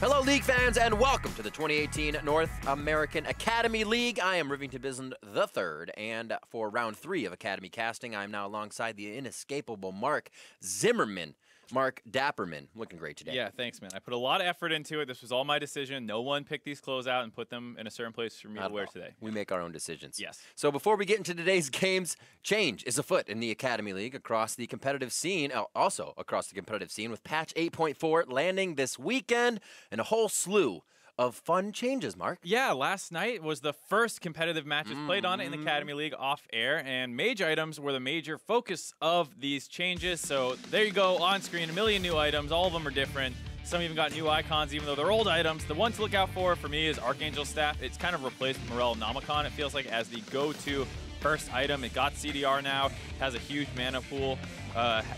Hello, League fans, and welcome to the 2018 North American Academy League. I am Rivington Bisland III, and for round 3 of Academy casting, I am now alongside the inescapable Mark Zimmerman. Mark Dapperman, looking great today. Yeah, thanks, man. I put a lot of effort into it. This was all my decision. No one picked these clothes out and put them in a certain place for me to wear today. We make our own decisions. Yes. So before we get into today's games, change is afoot in the Academy League across the competitive scene, also across the competitive scene, with patch 8.4 landing this weekend and a whole slew of fun changes, Mark. Yeah, last night was the first competitive matches played on it in the Academy League off air, and mage items were the major focus of these changes. So there you go, on screen, a million new items. All of them are different. Some even got new icons, even though they're old items. The one to look out for me is Archangel Staff. It's kind of replaced Morel Nomicon, it feels like, as the go-to first item. It got CDR now, has a huge mana pool,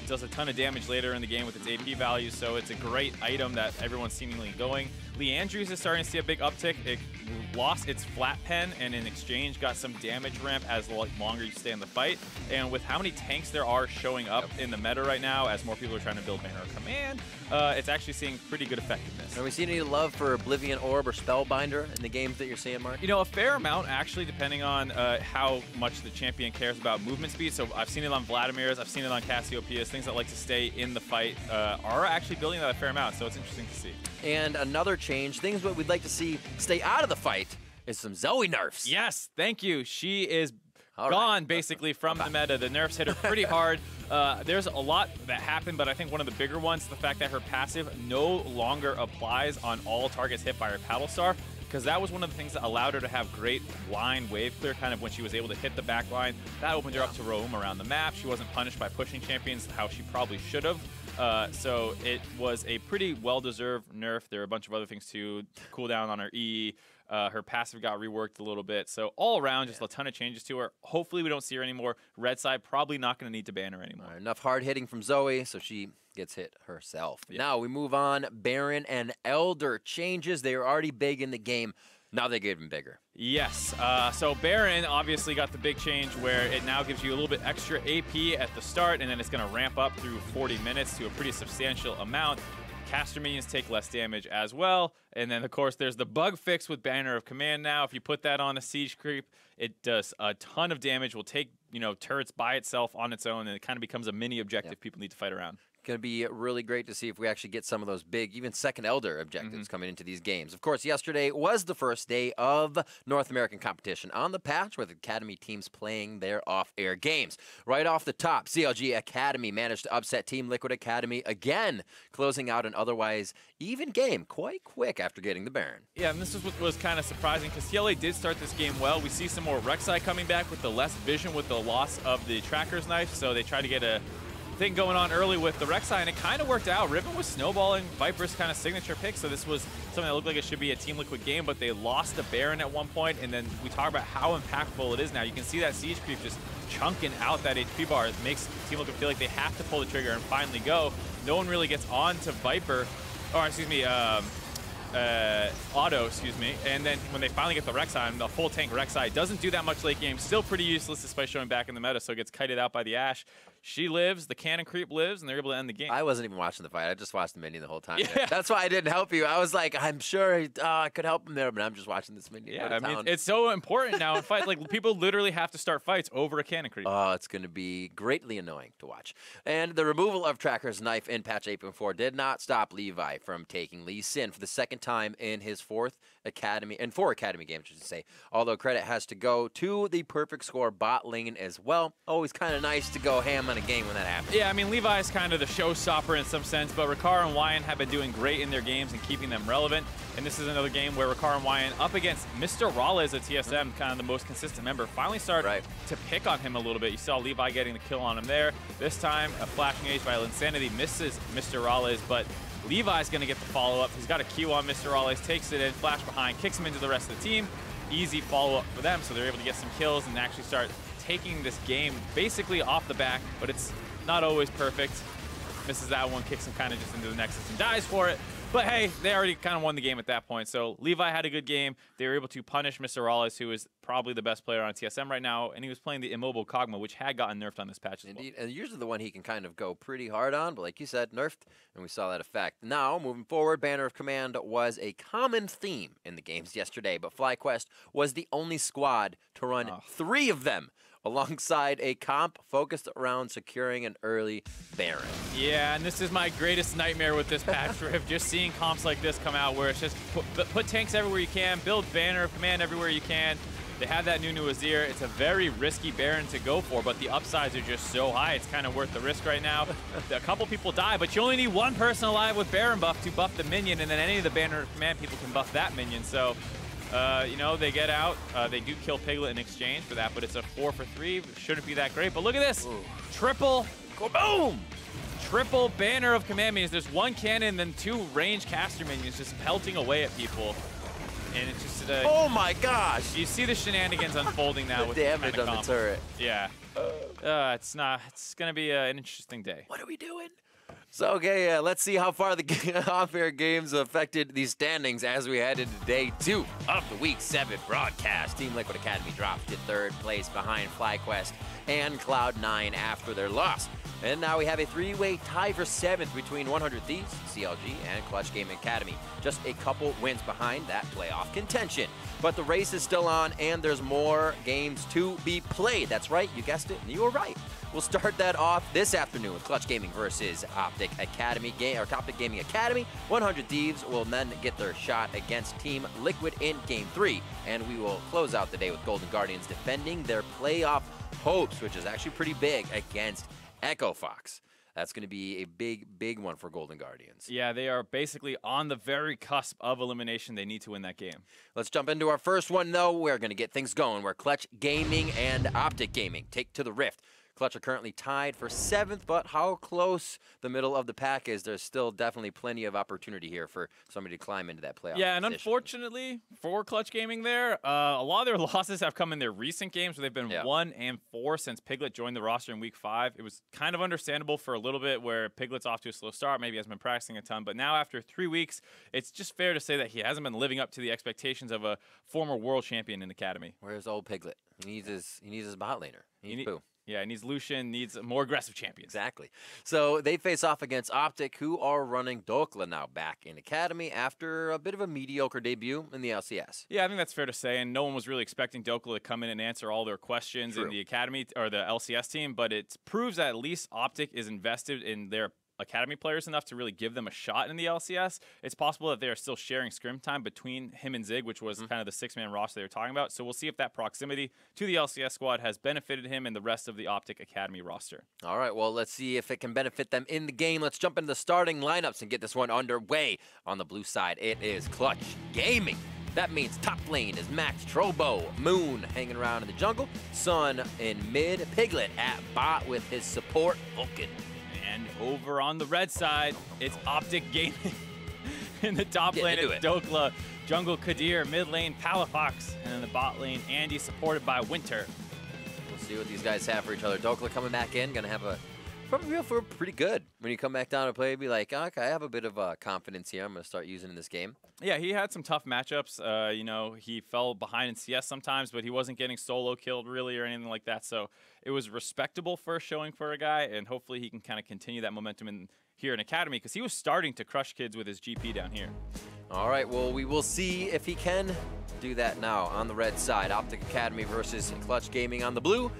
does a ton of damage later in the game with its AP value, so it's a great item that everyone's seemingly going. Leandrews is starting to see a big uptick. It lost its flat pen and in exchange got some damage ramp as the longer you stay in the fight. And with how many tanks there are showing up in the meta right now as more people are trying to build Banner of Command, it's actually seeing pretty good effectiveness. Are we seeing any love for Oblivion Orb or Spellbinder in the games that you're seeing, Mark? You know, a fair amount, actually, depending on how much the champion cares about movement speed. So I've seen it on Vladimir's, I've seen it on Cassiopeia's. Things that like to stay in the fight are actually building that a fair amount, so it's interesting to see. And another change, things that we'd like to see stay out of the fight, is some Zoe nerfs. Yes, thank you. She is gone, basically, from the meta. The nerfs hit her pretty hard. There's a lot that happened, but I think one of the bigger ones is the fact that her passive no longer applies on all targets hit by her Paddle Star, because that was one of the things that allowed her to have great line wave clear kind of when she was able to hit the back line. That opened her up to roam around the map. She wasn't punished by pushing champions how she probably should have. So it was a pretty well-deserved nerf. There are a bunch of other things too. Cooldown on her E. Her passive got reworked a little bit. So all around, just a ton of changes to her. Hopefully we don't see her anymore. Red side probably not going to need to ban her anymore. Enough hard hitting from Zoe, so she gets hit herself. Yeah. Now we move on. Baron and Elder changes. They are already big in the game. Now they get even bigger. Yes. So Baron obviously got the big change where it now gives you a little bit extra AP at the start, and then it's going to ramp up through 40 minutes to a pretty substantial amount. Caster minions take less damage as well. And then, of course, there's the bug fix with Banner of Command now. If you put that on a siege creep, it does a ton of damage, will take, turrets by itself on its own, and it kind of becomes a mini objective people need to fight around. Going to be really great to see if we actually get some of those big, even second Elder objectives coming into these games. Of course, yesterday was the first day of North American competition on the patch with Academy teams playing their off-air games. Right off the top, CLG Academy managed to upset Team Liquid Academy again, closing out an otherwise even game quite quick after getting the Baron. Yeah, and this is what was kind of surprising because TLA did start this game well. We see some more Rek'Sai coming back with the less vision with the loss of the Tracker's Knife, so they tried to get a thing going on early with the Rek'Sai, and it kind of worked out. Riven was snowballing Viper's kind of signature pick, so this was something that looked like it should be a Team Liquid game, but they lost the Baron at one point, and then we talk about how impactful it is now. You can see that Siege Creep just chunking out that HP bar. It makes Team Liquid feel like they have to pull the trigger and finally go. No one really gets on to Viper, or excuse me, Auto, excuse me, and then when they finally get the Rek'Sai, the full tank Rek'Sai doesn't do that much late game, still pretty useless despite showing back in the meta, so it gets kited out by the Ashe. She lives, the cannon creep lives, and they're able to end the game. I wasn't even watching the fight. I just watched the minion the whole time. Yeah. That's why I didn't help you. I was like, I'm sure I could help him there, but I'm just watching this minion. Yeah, I mean, it's so important now in fight. Like, people literally have to start fights over a cannon creep. Oh, it's going to be greatly annoying to watch. And the removal of Tracker's Knife in patch 8.4 did not stop Levi from taking Lee Sin for the second time in his four Academy games, I should say. Although credit has to go to the perfect score bot lane as well. Always kind of nice to go ham on a game when that happens. Yeah, I mean, Levi is kind of the showstopper in some sense, but Rakan and Wyan have been doing great in their games and keeping them relevant. And this is another game where Rakan and Wyan, up against Mr. Raleigh at TSM, kind of the most consistent member, finally started to pick on him a little bit. You saw Levi getting the kill on him there. This time, a flashing age by Linsanity misses Mr. Raleigh, but Levi's going to get the follow-up. He's got a Q on Mr. Raleigh, takes it in, flash behind, kicks him into the rest of the team. Easy follow-up for them, so they're able to get some kills and actually start taking this game basically off the back, but it's not always perfect. Misses that one, kicks him kind of just into the Nexus and dies for it. But hey, they already kind of won the game at that point. So Levi had a good game. They were able to punish Mr. Rallis, who is probably the best player on TSM right now, and he was playing the immobile Kog'Maw, which had gotten nerfed on this patch as Indeed, and usually the one he can kind of go pretty hard on, but like you said, nerfed, and we saw that effect. Now, moving forward, Banner of Command was a common theme in the games yesterday, but FlyQuest was the only squad to run 3 of them, alongside a comp focused around securing an early Baron. Yeah, and this is my greatest nightmare with this patch riff, just seeing comps like this come out where it's just put tanks everywhere you can, build Banner of Command everywhere you can. They have that Nunu Azir. It's a very risky Baron to go for, but the upsides are just so high. It's kind of worth the risk right now. A couple people die, but you only need one person alive with Baron buff to buff the minion, and then any of the Banner of Command people can buff that minion. So, you know, they get out. They do kill Piglet in exchange for that, but it's a 4 for 3. Shouldn't be that great, but look at this. Ooh. Triple, boom! Triple Banner of Command minions. There's 1 cannon, then 2 range caster minions just pelting away at people. And it's just oh my gosh! You see the shenanigans unfolding now with damage on the turret. Yeah. It's gonna be an interesting day. What are we doing? So okay, let's see how far the off-air games affected these standings as we head into day 2 of the Week 7 broadcast. Team Liquid Academy drops to 3rd place behind FlyQuest and Cloud9 after their loss. And now we have a 3-way tie for 7th between 100 Thieves, CLG, and Clutch Gaming Academy. Just a couple wins behind that playoff contention. But the race is still on, and there's more games to be played. That's right, you guessed it, and you were right. We'll start that off this afternoon with Clutch Gaming versus OpTic Gaming Academy. 100 Thieves will then get their shot against Team Liquid in Game 3. And we will close out the day with Golden Guardians defending their playoff hopes, which is actually pretty big, against Echo Fox. That's going to be a big one for Golden Guardians. Yeah, they are basically on the very cusp of elimination. They need to win that game. Let's jump into our first one, though. We're going to get things going where Clutch Gaming and OpTic Gaming take to the Rift. Clutch are currently tied for 7th, but how close the middle of the pack is, there's still definitely plenty of opportunity here for somebody to climb into that playoff Yeah, and position. Unfortunately for Clutch Gaming there, a lot of their losses have come in their recent games where they've been 1 and 4 since Piglet joined the roster in Week 5. It was kind of understandable for a little bit where Piglet's off to a slow start, maybe hasn't been practicing a ton, but now after 3 weeks, it's just fair to say that he hasn't been living up to the expectations of a former world champion in Academy. Where's old Piglet? He needs his bot laner. He needs Pooh. Yeah, he needs Lucian, needs a more aggressive champion. Exactly. So they face off against OpTic, who are running Dhokla now back in Academy after a bit of a mediocre debut in the LCS. Yeah, I think that's fair to say, and no one was really expecting Dhokla to come in and answer all their questions in the Academy or the LCS team, but it proves that at least OpTic is invested in their Academy players enough to really give them a shot in the LCS. It's possible that they are still sharing scrim time between him and Zig, which was kind of the 6-man roster they were talking about. So we'll see if that proximity to the LCS squad has benefited him and the rest of the OpTic Academy roster. All right, well, let's see if it can benefit them in the game. Let's jump into the starting lineups and get this one underway. On the blue side, it is Clutch Gaming. That means top lane is Maxtrobo, Moon hanging around in the jungle, Sun in mid, Piglet at bot with his support, Vulcan. And over on the red side, it's OpTic Gaming. In the top lane, it's Dhokla, jungle Kadir, mid lane Palafox, and in the bot lane, Andy supported by Winter. We'll see what these guys have for each other. Dhokla coming back in, gonna have probably feel pretty good when you come back down to play. Be like, okay, I have a bit of confidence here. I'm gonna start using in this game. Yeah, he had some tough matchups. You know, he fell behind in CS sometimes, but he wasn't getting solo killed really or anything like that. So it was respectable first showing for a guy, and hopefully he can kind of continue that momentum here in Academy because he was starting to crush kids with his GP down here. All right, well, we will see if he can do that now on the red side. OpTic Academy versus Clutch Gaming on the blue.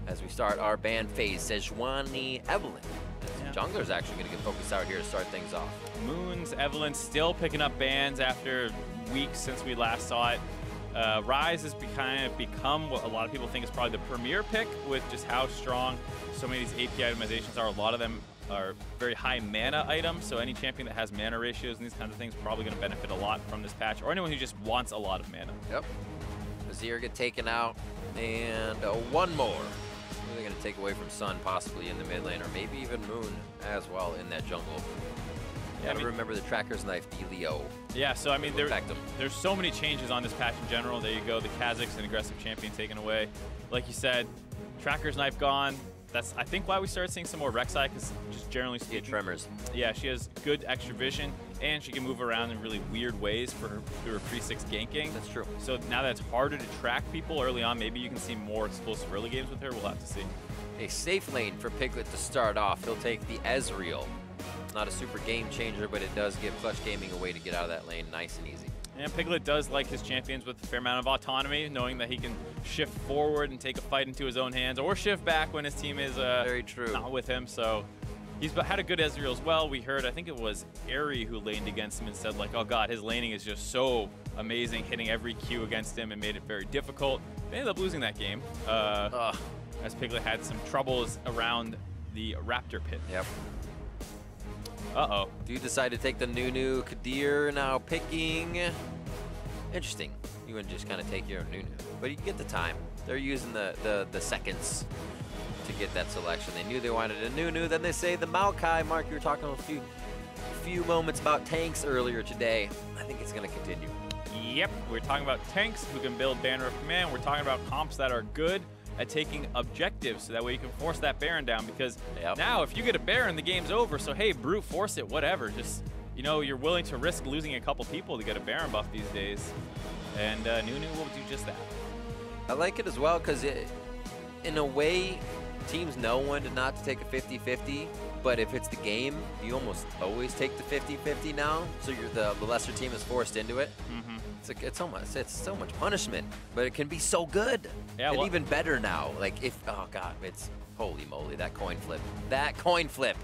As we start our ban phase, Sejuani Evelyn. Jungler's actually going to get focused out here to start things off. Moons, Evelyn still picking up bans after weeks since we last saw it. Ryze has kind of become what a lot of people think is probably the premier pick with just how strong so many of these AP itemizations are. A lot of them are very high mana items, so any champion that has mana ratios and these kinds of things is probably going to benefit a lot from this patch, or anyone who just wants a lot of mana. Yep. Azir get taken out, and one more. They're going to take away from Sun possibly in the mid lane, or maybe even Moon as well in that jungle. Yeah, I mean, remember the Tracker's Knife Galio. Yeah, so I mean, there's so many changes on this patch in general. There you go, the Kha'Zix, an aggressive champion taken away. Like you said, Tracker's Knife gone. that's I think why we started seeing some more Rek'Sai, because just generally speaking, tremors. Yeah, she has good extra vision, and she can move around in really weird ways through her 3-6 ganking. That's true. So now that it's harder to track people early on, maybe you can see more explosive early games with her. We'll have to see. A safe lane for Piglet to start off. He'll take the Ezreal. Not a super game changer, but it does give Clutch Gaming a way to get out of that lane nice and easy. And Piglet does like his champions with a fair amount of autonomy, knowing that he can shift forward and take a fight into his own hands, or shift back when his team is very true. Not with him. So he's had a good Ezreal as well. We heard, I think it was Airy who laned against him and said, like, oh god, his laning is just so amazing, hitting every Q against him and made it very difficult. They ended up losing that game, as Piglet had some troubles around the Raptor pit. Yep. Uh-oh. Do you decide to take the Nunu? Kadir now picking. Interesting. You wouldn't just kind of take your own Nunu, but you get the time. They're using the seconds to get that selection. They knew they wanted a Nunu. Then they say the Maokai. Mark, you were talking a few moments about tanks earlier today. I think it's going to continue. Yep. We're talking about tanks who can build Banner of Command. We're talking about comps that are good at taking objectives, so that way you can force that Baron down, because now if you get a Baron, the game's over. So hey, brute force it, whatever. Just, you know, you're willing to risk losing a couple people to get a Baron buff these days. And Nunu will do just that. I like it as well, because in a way, teams know when to not to take a 50-50, but if it's the game, you almost always take the 50-50 now, so you're the lesser team is forced into it. It's so much punishment, but it can be so good. Yeah, and even better now. Like oh god, it's holy moly, that coin flip. That coin flip.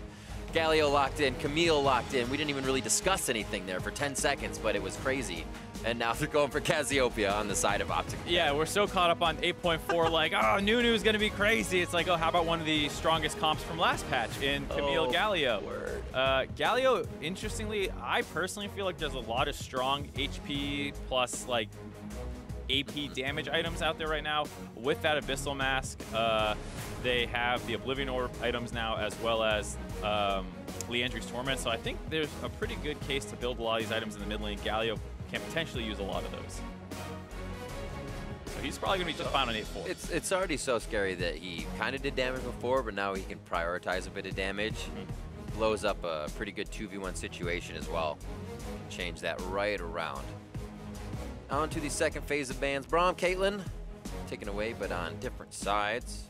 Galio locked in, Camille locked in. We didn't even really discuss anything there for 10 seconds, but it was crazy. And now they're going for Cassiopeia on the side of OpTic. Yeah, we're so caught up on 8.4, like, oh, Nunu's going to be crazy. It's like, oh, how about one of the strongest comps from last patch in Camille Galio? Word. Galio, interestingly, I personally feel like there's a lot of strong HP plus, like, AP damage items out there right now. With that Abyssal Mask, they have the Oblivion Orb items now, as well as Leandri's Torment. So I think there's a pretty good case to build a lot of these items in the mid lane. Galio can potentially use a lot of those. So he's probably going to be just fine on 8-4. It's already so scary that he kind of did damage before, but now he can prioritize a bit of damage. Blows up a pretty good 2v1 situation as well. Change that right around. On to the second phase of bans. Braum, Caitlyn, taken away, but on different sides.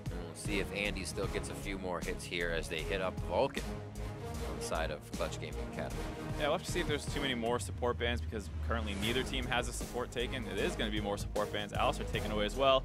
And we'll see if Andy still gets a few more hits here as they hit up Vulcan on the side of Clutch Gaming Academy. Yeah, we'll have to see if there's too many more support bans, because currently neither team has a support taken. It is going to be more support bans. Alice are taken away as well.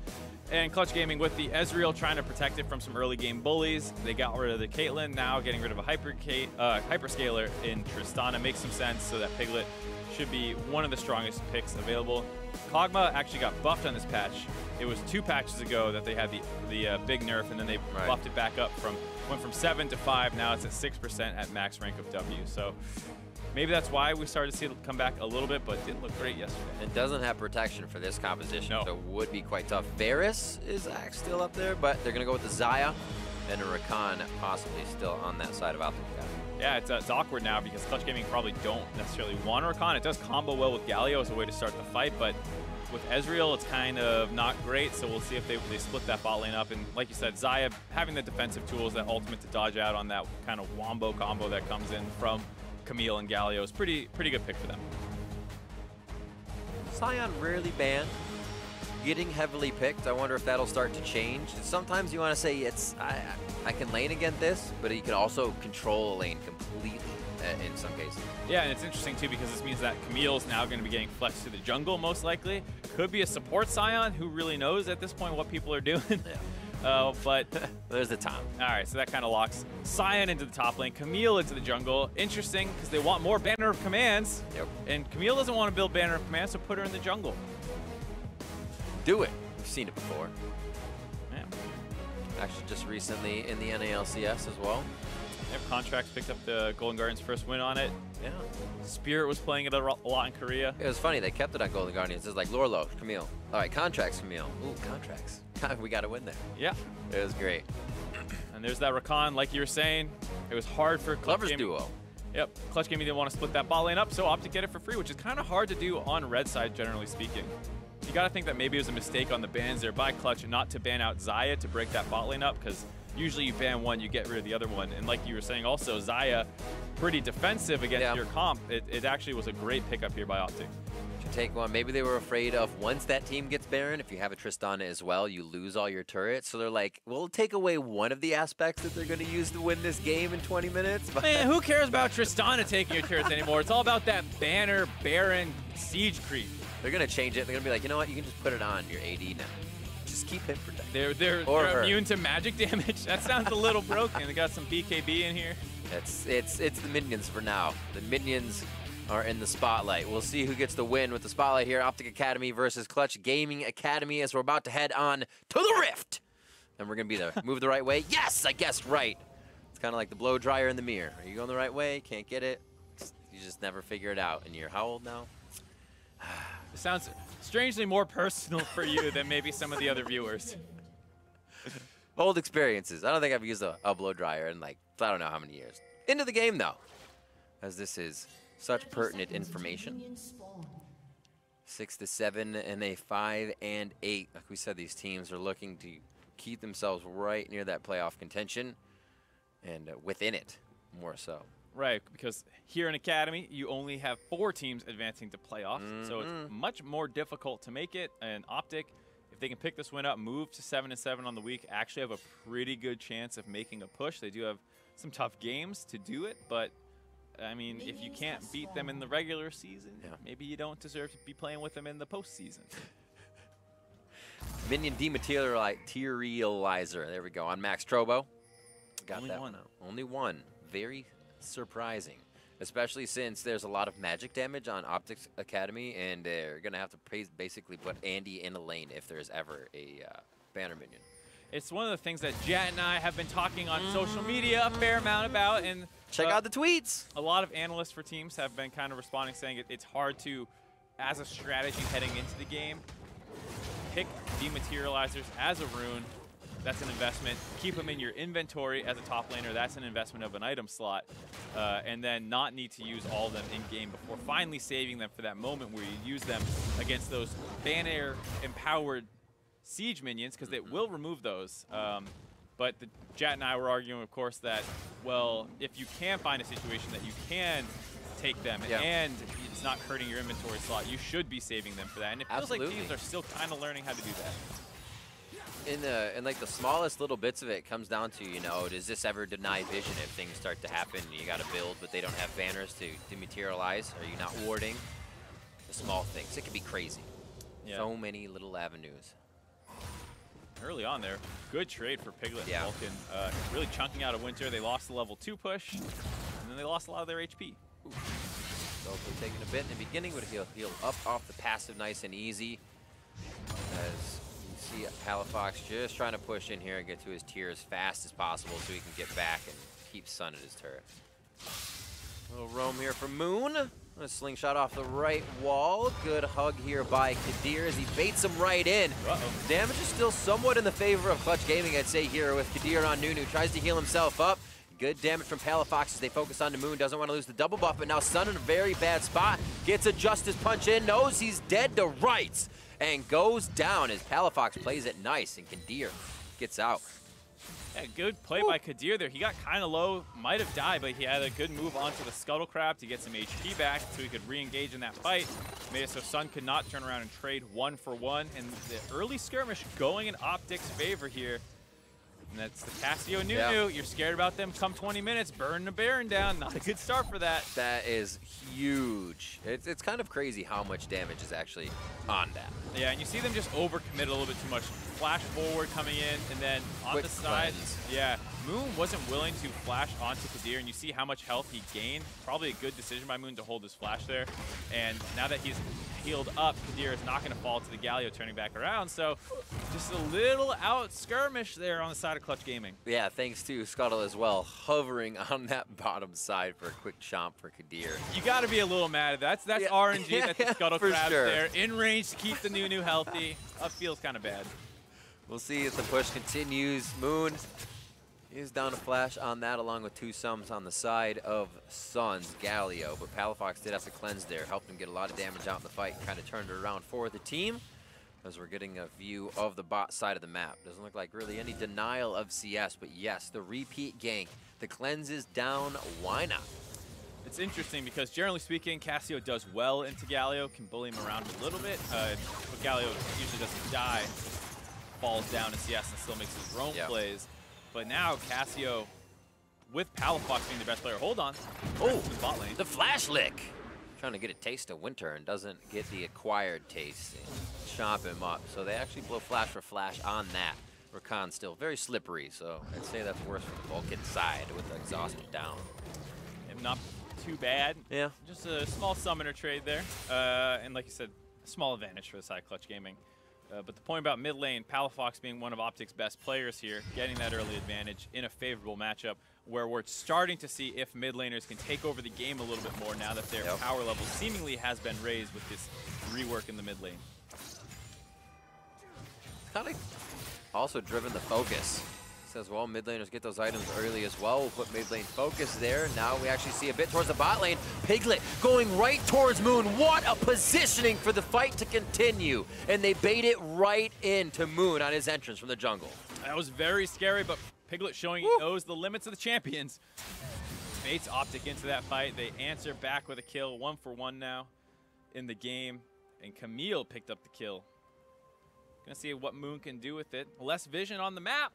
And Clutch Gaming with the Ezreal trying to protect it from some early game bullies. They got rid of the Caitlyn, now getting rid of a hyperscaler in Tristana makes some sense, so that Piglet should be one of the strongest picks available. Kog'Maw actually got buffed on this patch. It was 2 patches ago that they had the big nerf, and then they buffed it back up went from 7 to 5. Now it's at 6% at max rank of W. So maybe that's why we started to see it come back a little bit, but it didn't look great yesterday. It doesn't have protection for this composition, so it would be quite tough. Varus is actually still up there, but they're going to go with the Xayah and a Rakan possibly still on that side of OpTic. Yeah, it's awkward now because Clutch Gaming probably don't necessarily want Rakan. It does combo well with Galio as a way to start the fight, but with Ezreal, it's kind of not great, so we'll see if they split that bot lane up. And like you said, Xayah having the defensive tools, that ultimate to dodge out on that kind of wombo combo that comes in from Camille and Galio is pretty good pick for them. Sion rarely banned, getting heavily picked. I wonder if that'll start to change. Sometimes you want to say I can lane against this, but he can also control a lane completely in some cases. Yeah, and it's interesting too because this means that Camille's now going to be getting flexed to the jungle most likely. Could be a support Sion, who really knows at this point what people are doing. But there's the Tahm. All right, so that kind of locks Sion into the top lane, Camille into the jungle. Interesting, because they want more Banner of Commands. Yep. And Camille doesn't want to build Banner of Commands, so put her in the jungle. Do it. We've seen it before. Yeah. Actually, just recently in the NALCS as well. Yep, Contracts picked up the Golden Guardians' first win on it. Yeah. Spirit was playing it a lot in Korea. It was funny. They kept it on Golden Guardians. It's like Lorlo, Camille. All right, Contracts, Camille. Ooh, Contracts. We got to win there. Yeah. It was great. And there's that Rakan, like you were saying. It was hard for Clutch Lovers Gaming. duo. Yep. Clutch Gaming didn't want to split that bot lane up, so opted to get it for free, which is kind of hard to do on red side, generally speaking. You got to think that maybe it was a mistake on the bans there by Clutch not to ban out Xayah to break that bot lane up, because usually you ban one, you get rid of the other one. And like you were saying also, Xayah, pretty defensive against your comp. It actually was a great pickup here by OpTic. Take one. Maybe they were afraid of once that team gets Baron, if you have a Tristana as well, you lose all your turrets. So they're like, we'll take away one of the aspects that they're going to use to win this game in 20 minutes. Man, who cares about Tristana taking your turrets anymore? It's all about that banner, Baron, siege creep. They're going to change it. They're going to be like, you know what? You can just put it on your AD now. Just keep him protected. They're immune to magic damage. That sounds a little broken. They got some BKB in here. It's the minions for now. The minions are in the spotlight. We'll see who gets the win with the spotlight here. OpTic Academy versus Clutch Gaming Academy as we're about to head on to the Rift. And we're going to be there. Move the right way. Yes, I guessed right. It's kind of like the blow dryer in the mirror. Are you going the right way? Can't get it. You just never figure it out. And you're how old now? It sounds strangely more personal for you than maybe some of the other viewers. Old experiences. I don't think I've used a blow dryer in like, I don't know how many years. Into the game though, as this is such pertinent information. 6 to 7 and a 5 and 8. Like we said, these teams are looking to keep themselves right near that playoff contention and within it more so. Right, because here in Academy, you only have 4 teams advancing to playoffs, so it's much more difficult to make it. And OpTic, if they can pick this win up, move to 7 and 7 on the week, actually have a pretty good chance of making a push. They do have some tough games to do it, but I mean, if you can't beat them in the regular season, maybe you don't deserve to be playing with them in the postseason. Minion Dematerializer. There we go. On Maxtrobo. Got Only that one. one out. Only one. Very surprising. Especially since there's a lot of magic damage on OpTic Academy, and they're going to have to basically put Andy in a lane if there's ever a banner minion. It's one of the things that Jet and I have been talking on social media a fair amount about, and check out the tweets. A lot of analysts for teams have been kind of responding, saying it's hard to, as a strategy heading into the game, pick dematerializers as a rune. That's an investment. Keep them in your inventory as a top laner. That's an investment of an item slot. And then not need to use all of them in-game before finally saving them for that moment where you use them against those banner-empowered siege minions, because it will remove those. But Jat and I were arguing, of course, that, well, if you can find a situation that you can take them and it's not hurting your inventory slot, you should be saving them for that. And it feels like teams are still kind of learning how to do that. In like the smallest little bits of it comes down to, you know, does this ever deny vision if things start to happen? You got to build, but they don't have banners to dematerialize. Are you not warding? The small things. It can be crazy. Yeah. So many little avenues. Early on there, good trade for Piglet and Vulcan. Really chunking out of Winter. They lost the level 2 push, and then they lost a lot of their HP. Hopefully taking a bit in the beginning, but he'll heal up off the passive nice and easy. As you see Palafox just trying to push in here and get to his tier as fast as possible so he can get back and keep Sun at his turret. A little roam here for Moon. A slingshot off the right wall. Good hug here by Kadir as he baits him right in. Damage is still somewhat in the favor of Clutch Gaming, I'd say, here with Kadir on Nunu. Tries to heal himself up. Good damage from Palafox as they focus on the Moon. Doesn't want to lose the double buff, but now Sun in a very bad spot. Gets a Justice Punch in. Knows he's dead to rights. And goes down as Palafox plays it nice. And Kadir gets out. Yeah, good play by Kadir there. He got kind of low, might have died, but he had a good move onto the Scuttle Crab to get some HP back so he could re-engage in that fight. Made it so Sun could not turn around and trade 1-for-1. And the early skirmish going in OpTic's favor here. And that's the Cassio Nunu. Yeah. You're scared about them come 20 minutes, burn the Baron down. Not a good start for that. That is huge. It's kind of crazy how much damage is actually on that. Yeah, and you see them just overcommit a little bit too much. Flash forward coming in, and then on the side, Moon wasn't willing to flash onto Kadir, and you see how much health he gained. Probably a good decision by Moon to hold his flash there. And now that he's healed up, Kadir is not going to fall to the Galio turning back around. So just a little out skirmish there on the side of Clutch Gaming. Yeah, thanks to Scuttle as well, hovering on that bottom side for a quick chomp for Kadir. You got to be a little mad at that. That's RNG. That's the Scuttle Crabs there. In range to keep the Nunu healthy. That feels kind of bad. We'll see if the push continues. Moon is down a flash on that, along with 2 sums on the side of Sun's Galio. But Palafox did have to cleanse there, helped him get a lot of damage out in the fight, kind of turned it around for the team. as we're getting a view of the bot side of the map. Doesn't look like really any denial of CS, but yes, the repeat gank. The cleanse is down. Why not? It's interesting because generally speaking, Cassio does well into Galio, can bully him around a little bit, but Galio usually doesn't die, falls down in CS and still makes his roam plays. But now Cassio, with Palafox being the best player, hold on. Oh, the bot lane. The flash lick. Trying to get a taste of winter and doesn't get the acquired taste and chomp him up. So they actually blow flash for flash on that. Rakan still very slippery, so I'd say that's worse for the Vulcan side with the exhausted down. And not too bad. Yeah. Just a small summoner trade there. And like you said, a small advantage for the side Clutch Gaming. But the point about mid lane, Palafox being one of OpTic's best players here, getting that early advantage in a favorable matchup where we're starting to see if mid laners can take over the game a little bit more now that their power level seemingly has been raised with this rework in the mid lane. Kind of also driven the focus. Says, well, mid laners get those items early as well. We'll put mid lane focus there. Now we actually see a bit towards the bot lane. Piglet going right towards Moon. What a positioning for the fight to continue. And they bait it right into Moon on his entrance from the jungle. That was very scary, but Piglet showing he knows the limits of the champions. Baits OpTic into that fight. They answer back with a kill. 1-for-1 now in the game. And Camille picked up the kill. Gonna see what Moon can do with it. Less vision on the map.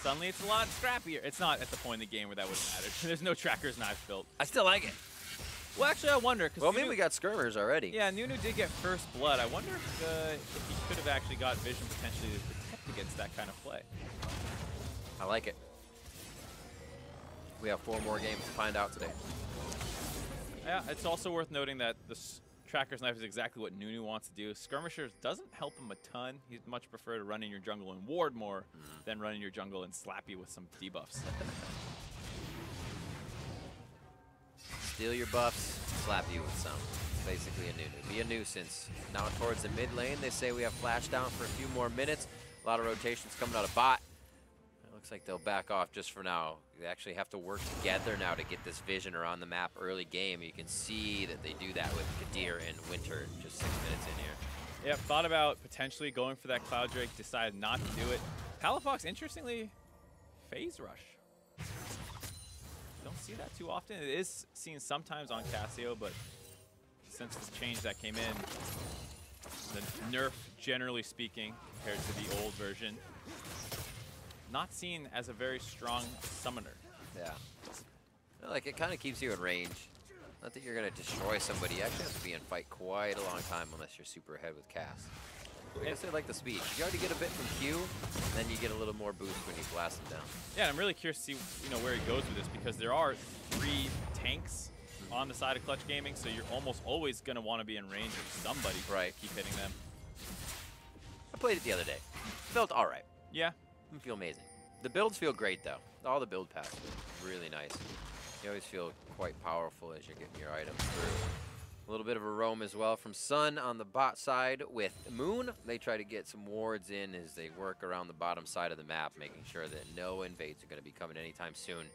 Suddenly it's a lot scrappier. It's not at the point in the game where that would matter. There's no tracker's knife built. I still like it. Well, actually, I wonder. Well, maybe we got skirmers already. Yeah, Nunu did get first blood. I wonder if he could have actually got vision potentially to protect against that kind of play. I like it. We have 4 more games to find out today. Yeah, it's also worth noting that the tracker's knife is exactly what Nunu wants to do. Skirmishers doesn't help him a ton. He'd much prefer to run in your jungle and ward more than run in your jungle and slap you with some debuffs. Steal your buffs, slap you with some. Basically a Nunu. Be a nuisance. Now towards the mid lane, they say we have flash down for a few more minutes. A lot of rotations coming out of bot. It looks like they'll back off just for now. They actually have to work together now to get this vision around the map early game. You can see that they do that with Kadir and Winter just 6 minutes in here. Yeah, thought about potentially going for that Cloud Drake, decided not to do it. Palafox, interestingly, phase rush. Don't see that too often. It is seen sometimes on Cassio, but since this change that came in, the nerf, generally speaking, compared to the old version, not seen as a very strong summoner. Yeah. Like, it kind of keeps you in range. Not that you're going to destroy somebody. You actually have to be in fight quite a long time unless you're super ahead with cast. I guess I like the speed. You already get a bit from Q, then you get a little more boost when you blast them down. Yeah, I'm really curious to see where he goes with this, because there are 3 tanks on the side of Clutch Gaming, so you're almost always going to want to be in range of somebody. Right. Keep hitting them. I played it the other day. Felt all right. Yeah. Didn't feel amazing. The builds feel great, though. All the build paths feel really nice. You always feel quite powerful as you're getting your items through. A little bit of a roam as well from Sun on the bot side with Moon. They try to get some wards in as they work around the bottom side of the map, making sure that no invades are going to be coming anytime soon.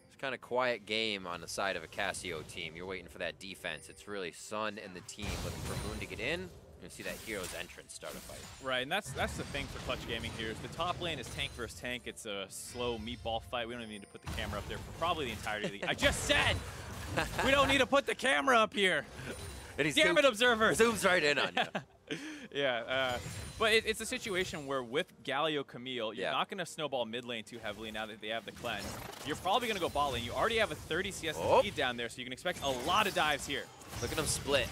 It's kind of quiet game on the side of a Cassio team. You're waiting for that defense. It's really Sun and the team looking for Moon to get in. You see that hero's entrance start a fight. Right, and that's the thing for Clutch Gaming here is the top lane is tank versus tank. It's a slow meatball fight. We don't even need to put the camera up there for probably the entirety of the game. I just said we don't need to put the camera up here. Damn it, observer! Zooms right in on you. Yeah, but it's a situation where with Galio Camille, you're not going to snowball mid lane too heavily now that they have the cleanse. You're probably going to go bot lane. You already have a 30 CS lead down there, so you can expect a lot of dives here. Look at them split.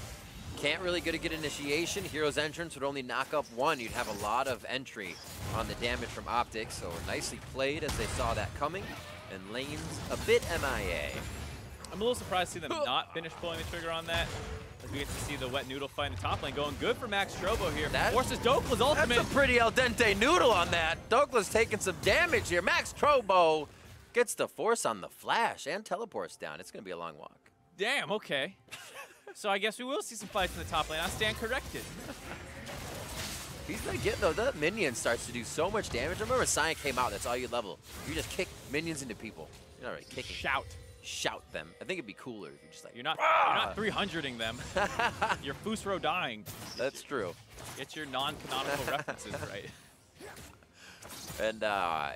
Can't really get a good initiation. Hero's entrance would only knock up 1. You'd have a lot of entry on the damage from OpTic, so nicely played as they saw that coming. And lane's a bit MIA. I'm a little surprised to see them not finish pulling the trigger on that, as we get to see the wet noodle fight in top lane going good for Maxtrobo here. That forces Dhokla's ultimate. That's a pretty al dente noodle on that. Dhokla's taking some damage here. Maxtrobo gets the force on the flash and teleports down. It's going to be a long walk. Damn, okay. So I guess we will see some fights in the top lane. I stand corrected. He's not getting, though. That minion starts to do so much damage. I remember Sion came out. That's all you level. You just kick minions into people. You're not really kicking. Shout them. I think it'd be cooler if you just like. You're not 300ing them. You're Fusro dying. That's true. Get your non-canonical references right. And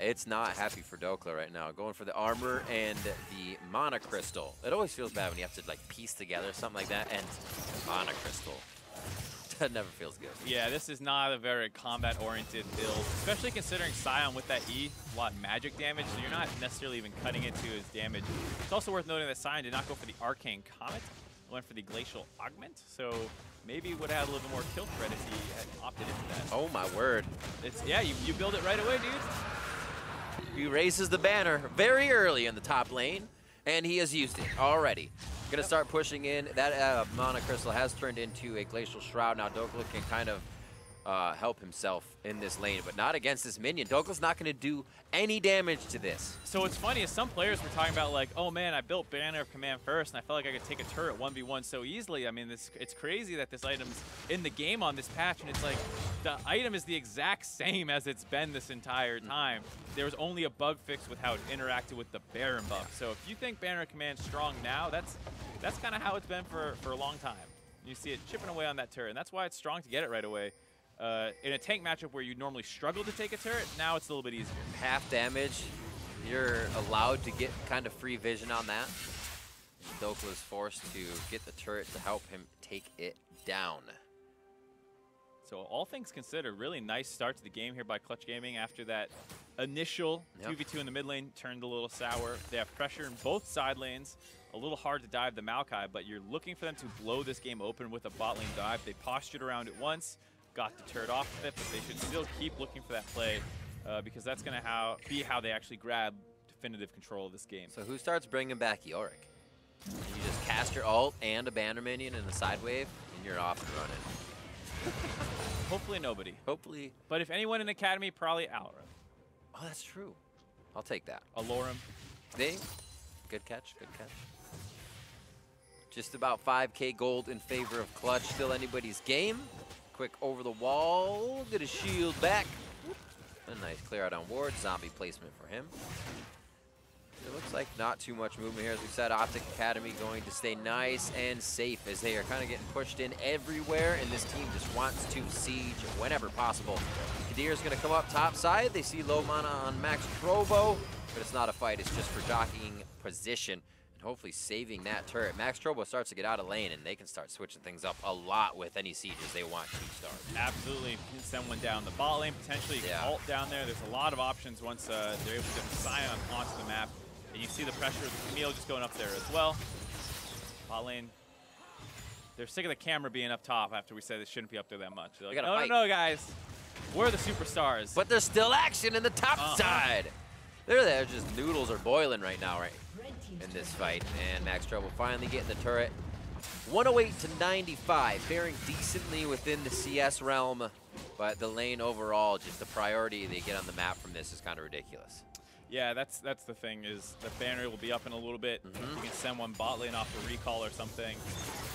it's not happy for Dhokla right now. Going for the armor and the mana crystal. It always feels bad when you have to like piece together something like that. And mana crystal. That never feels good. Yeah, this is not a very combat-oriented build, especially considering Sion with that E, a lot of magic damage, so you're not necessarily even cutting into his damage. It's also worth noting that Sion did not go for the Arcane Comet, went for the Glacial Augment, so maybe would have had a little bit more kill threat if he had opted into that. Oh my word. It's, yeah, you build it right away, dude. He raises the banner very early in the top lane, and he has used it already. Gonna start pushing in. That mana crystal has turned into a glacial shroud. Now Dhokla can kind of help himself in this lane, but not against this minion. Dhokla's not gonna do any damage to this. So what's funny is some players were talking about like, oh man, I built Banner of Command first, and I felt like I could take a turret 1v1 so easily. I mean, it's crazy that this item's in the game on this patch, and it's like, the item is the exact same as it's been this entire time. There was only a bug fix with how it interacted with the Baron buff. So if you think Banner of Command's strong now, that's kind of how it's been for a long time. You see it chipping away on that turret, and that's why it's strong to get it right away. In a tank matchup where you normally struggle to take a turret, now it's a little bit easier. Half damage, you're allowed to get kind of free vision on that. Dhokla is forced to get the turret to help him take it down. So all things considered, really nice start to the game here by Clutch Gaming after that initial 2v2 in the mid lane turned a little sour. They have pressure in both side lanes. A little hard to dive the Maokai, but you're looking for them to blow this game open with a bot lane dive. They postured around it once, got the turret off of it, but they should still keep looking for that play because that's going to be how they actually grab definitive control of this game. So who starts bringing back Yorick? And you just cast your ult and a banner minion in the side wave, and you're off and running. Hopefully nobody. Hopefully. But if anyone in Academy, probably Alra. Oh, that's true. I'll take that. Alorum. Good catch, good catch. Just about 5K gold in favor of Clutch. Still anybody's game. Quick over the wall. Get a shield back. A nice clear out on ward. Zombie placement for him. It looks like not too much movement here. As we said, OpTic Academy going to stay nice and safe as they are kind of getting pushed in everywhere, and this team just wants to siege whenever possible. Kadir is going to come up top side. They see low mana on Maxtrobo, but it's not a fight. It's just for jockeying position and hopefully saving that turret. Maxtrobo starts to get out of lane, and they can start switching things up a lot with any sieges they want to start. Absolutely. You can send one down the bot lane, potentially ult down there. There's a lot of options once they're able to get the Sion onto the map. And you see the pressure of the Camille just going up there as well. Bot lane, they're sick of the camera being up top after we said it shouldn't be up there that much. They're like, no, guys. We're the superstars. But there's still action in the top side. They're just noodles are boiling right now, in this fight. And Maxtrobo finally getting the turret. 108 to 95, faring decently within the CS realm. But the lane overall, just the priority they get on the map from this is kind of ridiculous. Yeah, that's the thing is the banner will be up in a little bit. You can send one bot lane off a recall or something,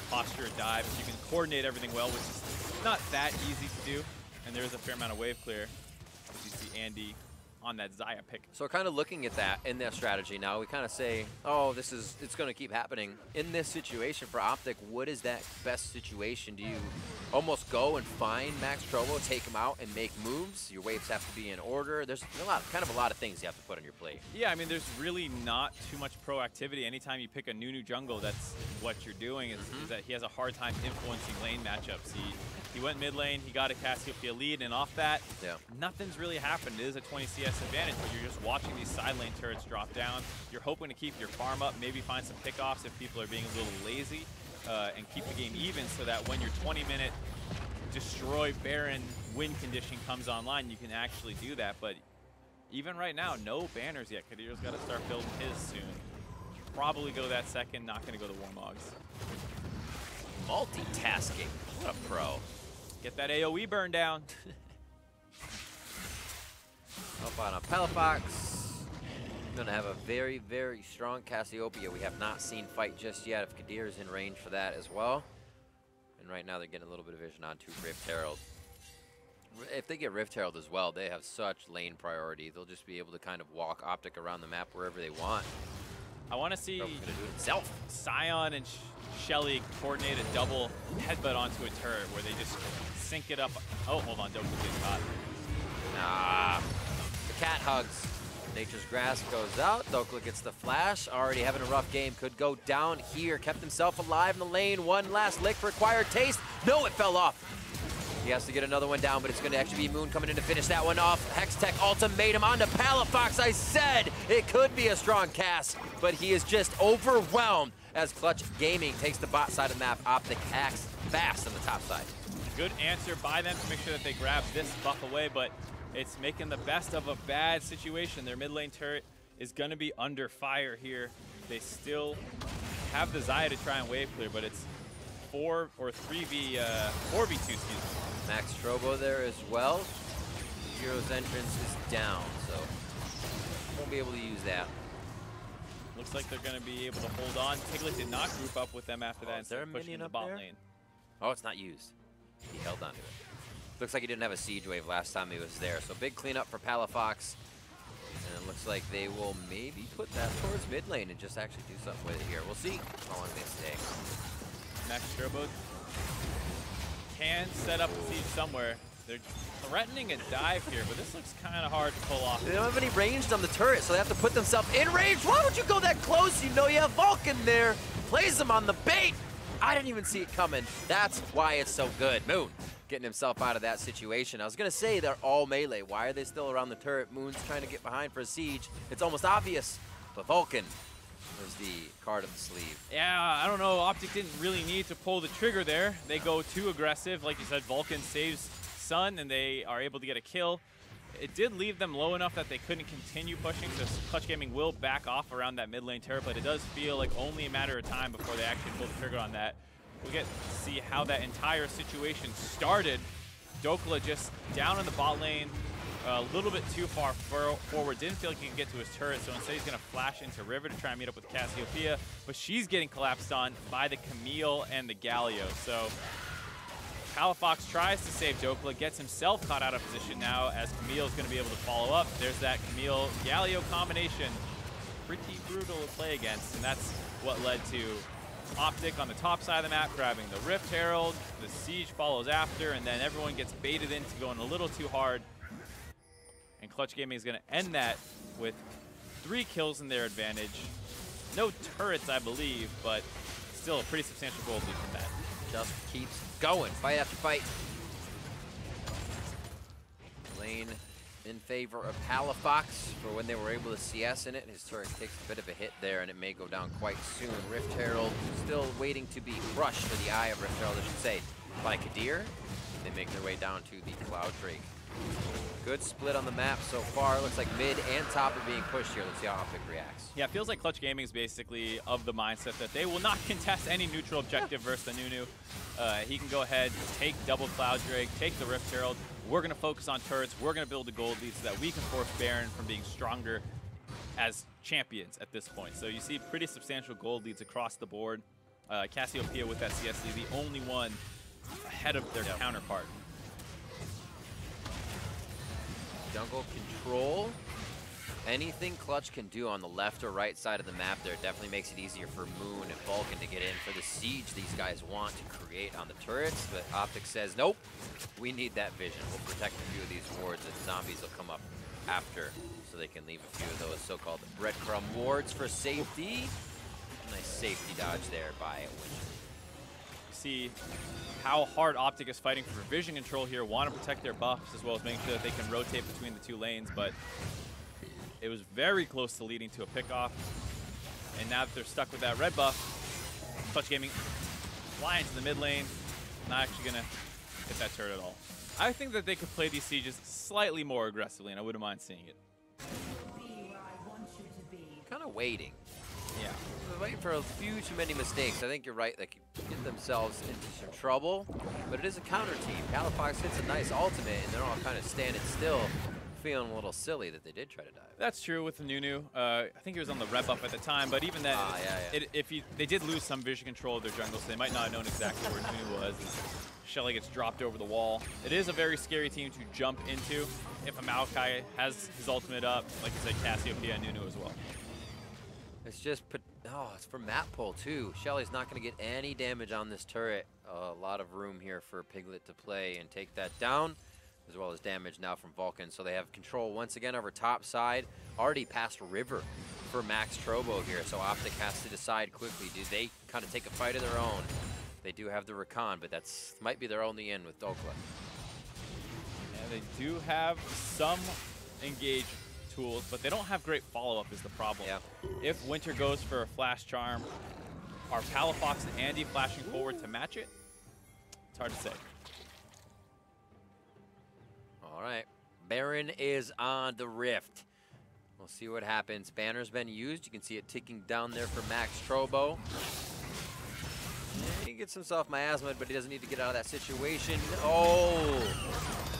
posture a dive. You can coordinate everything well, which is not that easy to do. And there is a fair amount of wave clear, as you see Andy on that Xayah pick. So we're kind of looking at that in their strategy now. We kind of say, oh, it's going to keep happening. In this situation for OpTic, what is that best situation? Do you almost go and find Maxtrobo, take him out, and make moves? Your waves have to be in order. There's a lot of things you have to put on your plate. Yeah, I mean, there's really not too much proactivity. Anytime you pick a Nunu jungle, that's what you're doing is that he has a hard time influencing lane matchups. He went mid lane, he got a Cassiopeia lead, and off that, nothing's really happened. It is a 20 CS advantage, but you're just watching these side lane turrets drop down. You're hoping to keep your farm up, maybe find some pickoffs if people are being a little lazy, and keep the game even so that when your 20-minute destroy Baron win condition comes online, you can actually do that. But even right now, no banners yet. Kadir's got to start building his soon. Probably go that second, not going to go to Warmogs. Multitasking, what a pro. Get that AoE burn down. Up on a Palafox. Going to have a very, very strong Cassiopeia. We have not seen fight just yet. If Kadir is in range for that as well. And right now they're getting a little bit of vision onto Rift Herald. If they get Rift Herald as well, they have such lane priority. They'll just be able to kind of walk OpTic around the map wherever they want. I want to see Gonna do it himself. Sion and Shelly coordinate a double headbutt onto a turret where they just sync it up. Oh, hold on, Dhokla getting caught. Ah, the cat hugs. Nature's Grasp goes out. Dhokla gets the flash. Already having a rough game. Could go down here. Kept himself alive in the lane. One last lick for acquired taste. No, it fell off. He has to get another one down, but it's going to actually be Moon coming in to finish that one off. Hextech ultimatum onto Palafox. I said it could be a strong cast, but he is just overwhelmed as Clutch Gaming takes the bot side of the map. OpTic acts fast on the top side. Good answer by them to make sure that they grab this buff away, but it's making the best of a bad situation. Their mid lane turret is going to be under fire here. They still have the Xayah to try and wave clear, but it's 4v2, excuse me. Maxtrobo there as well. Hero's entrance is down, so won't be able to use that. Looks like they're going to be able to hold on. Piglet did not group up with them after that and started pushing in the bot lane. Oh, it's not used. He held onto it. Looks like he didn't have a siege wave last time he was there, so big cleanup for Palafox. And it looks like they will maybe put that towards mid lane and just actually do something with it here. We'll see how long they stay. Maxtrobo can set up a siege somewhere. They're threatening a dive here, but this looks kind of hard to pull off. They don't have any ranged on the turret, so they have to put themselves in range. Why would you go that close? You know you have Vulcan there. Plays them on the bait. I didn't even see it coming. That's why it's so good. Moon getting himself out of that situation. I was going to say they're all melee. Why are they still around the turret? Moon's trying to get behind for a siege. It's almost obvious, but Vulcan was the card of the sleeve. Yeah, I don't know. OpTic didn't really need to pull the trigger there. They go too aggressive. Like you said, Vulcan saves Sun, and they are able to get a kill. It did leave them low enough that they couldn't continue pushing, so Clutch Gaming will back off around that mid lane turret, but it does feel like only a matter of time before they actually pull the trigger on that. We'll get to see how that entire situation started. Dhokla just down in the bot lane, a little bit too far forward. Didn't feel like he could get to his turret, so instead he's going to flash into River to try and meet up with Cassiopeia, but she's getting collapsed on by the Camille and the Galio. So Palafox tries to save Dhokla, gets himself caught out of position now as Camille is going to be able to follow up. There's that Camille-Galio combination. Pretty brutal to play against, and that's what led to OpTic on the top side of the map grabbing the Rift Herald. The Siege follows after, and then everyone gets baited into going a little too hard. And Clutch Gaming is going to end that with 3 kills in their advantage. No turrets, I believe, but still a pretty substantial gold lead from that. Just keeps going, fight after fight. Lane in favor of Palafox for when they were able to CS in it. His turret takes a bit of a hit there, and it may go down quite soon. Rift Herald still waiting to be crushed, for the eye of Rift Herald, I should say, by Kadir. They make their way down to the Cloud Drake. Good split on the map so far. Looks like mid and top are being pushed here. Let's see how OpTic reacts. Yeah, it feels like Clutch Gaming is basically of the mindset that they will not contest any neutral objective versus the Nunu. He can go ahead, take double Cloud Drake, take the Rift Herald. We're going to focus on turrets. We're going to build a gold lead so that we can force Baron from being stronger as champions at this point. So you see pretty substantial gold leads across the board. Cassiopeia with that CSD, the only one ahead of their counterpart. Jungle control. Anything Clutch can do on the left or right side of the map there definitely makes it easier for Moon and Vulcan to get in for the siege these guys want to create on the turrets. But OpTic says, nope, we need that vision. We'll protect a few of these wards, and zombies will come up after so they can leave a few of those so-called breadcrumb wards for safety. Nice safety dodge there by Winter. See how hard OpTic is fighting for vision control here, want to protect their buffs as well as making sure that they can rotate between the 2 lanes, but it was very close to leading to a pick-off. And now that they're stuck with that red buff, Clutch Gaming flying to the mid lane, not actually going to hit that turret at all. I think that they could play these sieges slightly more aggressively, and I wouldn't mind seeing it. Kind of waiting. Yeah. They're waiting for a few too many mistakes. I think you're right. They could get themselves into some trouble, but it is a counter team. Palafox hits a nice ultimate, and they're all kind of standing still, feeling a little silly that they did try to dive. That's true with the Nunu. I think he was on the red buff at the time, but even then, they did lose some vision control of their jungle, so they might not have known exactly where Nunu was. Shelly gets dropped over the wall. It is a very scary team to jump into if a Maokai has his ultimate up, like I said, Cassiopeia and Nunu as well. It's just, oh, it's for map pull too. Shelly's not going to get any damage on this turret. A lot of room here for Piglet to play and take that down, as well as damage now from Vulcan. So they have control once again over top side. Already past river for Maxtrobo here. So OpTic has to decide quickly. Do they kind of take a fight of their own? They do have the Rakan, but that's might be their only in with Dhokla. And they do have some engage tools, but they don't have great follow-up is the problem. Yeah. If Winter goes for a flash charm, are Palafox and Andy flashing forward to match it? It's hard to say. All right. Baron is on the Rift. We'll see what happens. Banner's been used. You can see it ticking down there for Maxtrobo. He gets himself miasma, but he doesn't need to get out of that situation. Oh!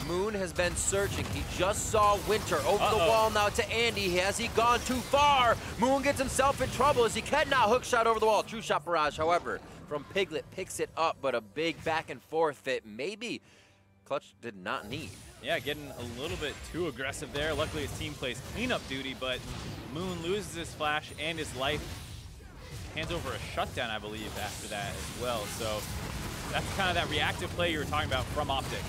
Moon has been searching. He just saw Winter over the wall now to Andy. Has he gone too far? Moon gets himself in trouble as he cannot hook shot over the wall. True shot barrage, however, from Piglet picks it up, but a big back and forth that maybe Clutch did not need. Yeah, getting a little bit too aggressive there. Luckily, his team plays cleanup duty, but Moon loses his flash and his life. Hands over a shutdown, I believe, after that as well. So that's kind of that reactive play you were talking about from OpTic.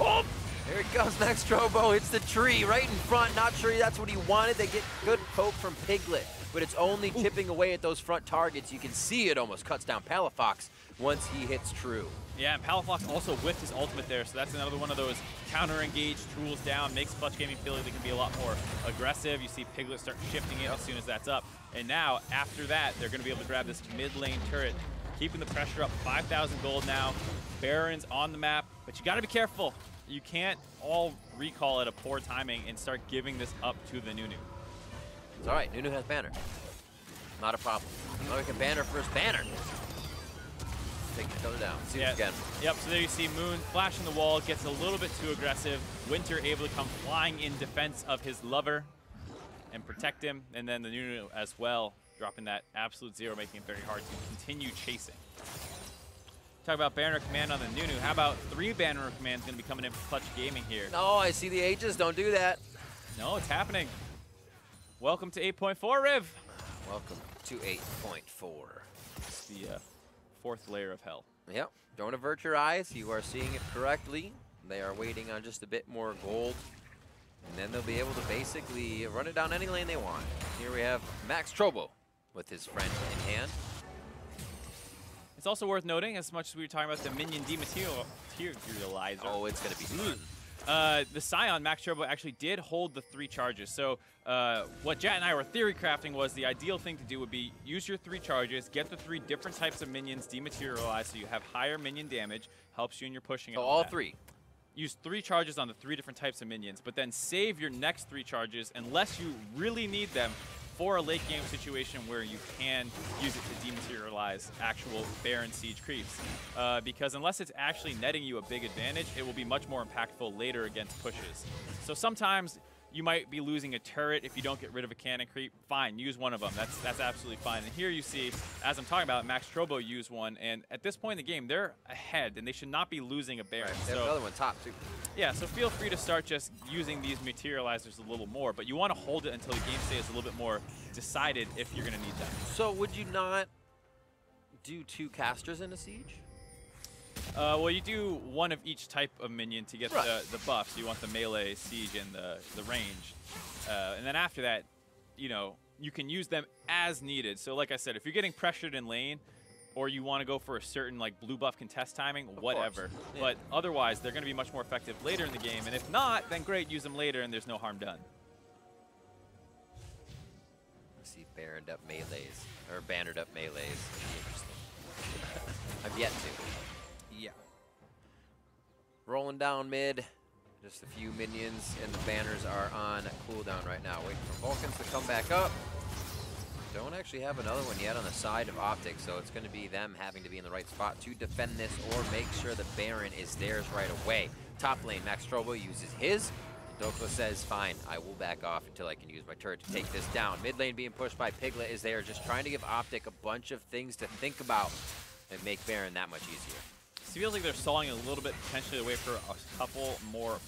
Oh! There it goes, Maxtrobo. It's the tree right in front. Not sure that's what he wanted. They get good poke from Piglet, but it's only chipping away at those front targets. You can see it almost cuts down Palafox once he hits true. Yeah, and Palafox also whiffed his ultimate there, so that's another one of those counter-engage tools down, makes Clutch Gaming feel like they can be a lot more aggressive. You see Piglet start shifting it as soon as that's up. And now, after that, they're going to be able to grab this mid-lane turret, keeping the pressure up. 5,000 gold now. Baron's on the map, but you got to be careful. You can't all recall at a poor timing and start giving this up to the Nunu. It's all right. Nunu has banner. Not a problem. Oh, we can banner first banner. Take each other down. See it again. Yep, so there you see Moon flashing the wall, gets a little bit too aggressive. Winter able to come flying in defense of his lover and protect him. And then the Nunu as well, dropping that absolute zero, making it very hard to continue chasing. Talk about banner command on the Nunu. How about 3 banner commands going to be coming in for Clutch Gaming here? No, I see the ages. Don't do that. No, it's happening. Welcome to 8.4, Riv. Welcome to 8.4. It's the 4th layer of hell. Yep. Don't avert your eyes. You are seeing it correctly. They are waiting on just a bit more gold. And then they'll be able to basically run it down any lane they want. Here we have Maxtrobo with his friend in hand. It's also worth noting, as much as we were talking about the minion dematerializer. Oh, it's going to be fun. The Sion, Maxtrobo, actually did hold the 3 charges. So what Jat and I were theory crafting was the ideal thing to do would be use your 3 charges, get the 3 different types of minions dematerialized so you have higher minion damage, helps you in your pushing. So all 3? Use 3 charges on the 3 different types of minions, but then save your next 3 charges unless you really need them for a late game situation where you can use it to dematerialize actual Baron Siege creeps. Because unless it's actually netting you a big advantage, it will be much more impactful later against pushes. So sometimes you might be losing a turret if you don't get rid of a cannon creep. Fine, use one of them. That's absolutely fine. And here you see, as I'm talking about, Maxtrobo used one, and at this point in the game, they're ahead, and they should not be losing a Baron. Right. They have another one top, too. Yeah, so feel free to start just using these materializers a little more, but you want to hold it until the game state is a little bit more decided if you're going to need them. So would you not do 2 casters in a siege? Well, you do one of each type of minion to get the buffs. You want the melee, siege, and the range. And then after that, you know, you can use them as needed. So like I said, if you're getting pressured in lane, or you want to go for a certain like blue buff contest timing, whatever. Yeah. But otherwise, they're going to be much more effective later in the game. And if not, then great, use them later and there's no harm done. Let's see Baroned up melees, or bannered up melees. Interesting. I've yet to. Yeah. Rolling down mid. Just a few minions, and the banners are on cooldown right now. Waiting for Vulcans to come back up. Don't actually have another one yet on the side of OpTic, so it's going to be them having to be in the right spot to defend this or make sure the Baron is theirs right away. Top lane, Maxtrobo uses his. Dhokla says, fine, I will back off until I can use my turret to take this down. Mid lane being pushed by Piglet is there, just trying to give OpTic a bunch of things to think about and make Baron that much easier. feels like they're stalling a little bit, potentially away for a couple more